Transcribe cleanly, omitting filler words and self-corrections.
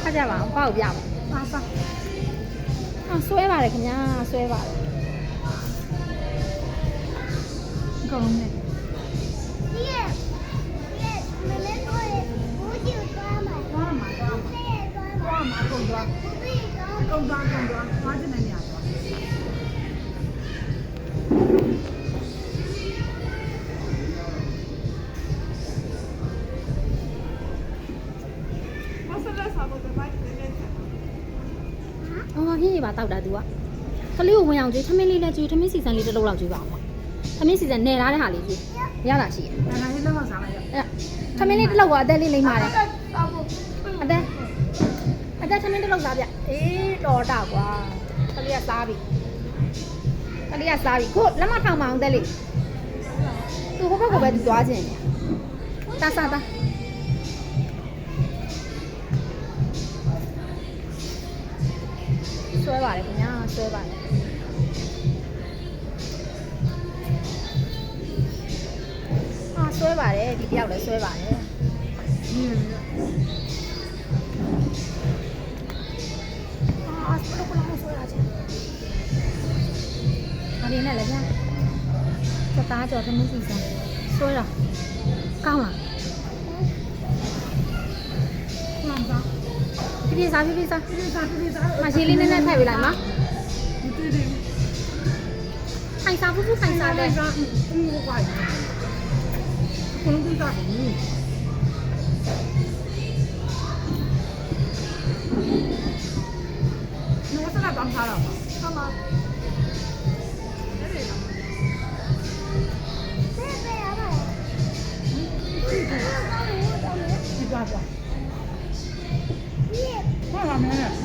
ခါကြပါအောင်ပေါ့ပြပါစားစားဆွဲပါတယ်ခင်ဗျာဆွဲပါတယ်အကုန်လုံးနဲ့ကုန်သွားသွားချင်တဲ့နေရာသွားအော်ဟင်းရပါတောက်တာ तू ကကလေးကိုဝင်အောင်ကြွေးထမင်းလေးနဲ့ကြွေးထမင်းစီစံလေးတစ်လုံးလောက်ကြွေးပါအောင်ထမင်းစီစံနယ်ထားတဲ့ဟာလေးကြွေးရတာရှိတယ်နယ်ထားလေးလောက်စားလိုက်ရအဲ့ထမင်းလေးတစ်လုံးကအသက်လေးလိမ့်ပါတယ်အသက်ထမင်းတစ်လုံးစားပြအေးတော်တာကွာကလေးကစားပြီကိုလက်မထောင်မအောင်သက်လေးသူဟိုဘက်ကိုပဲသူသွားခြင်းတာစားတာဆွဲပါတယ်ခင်ဗျာဆွဲပါတယ်ဆွဲပါတယ်ဒီတယောက်လည်းဆွဲပါတယ်အရင်းနဲ့လည်းဗျာစတားကြော်သမီးစီစံဆွဲတာကောင်းလားပြေးစားမရှိလေးနဲ့ထည့်ပေးလိုက်မှာထိုင်စားဖူးထိုင်စားတယ်ဘုံကွာဘုံတူတာဘူးနော်စလာပန်းထားတော့ဟာမဒီပါပါဟာမင်း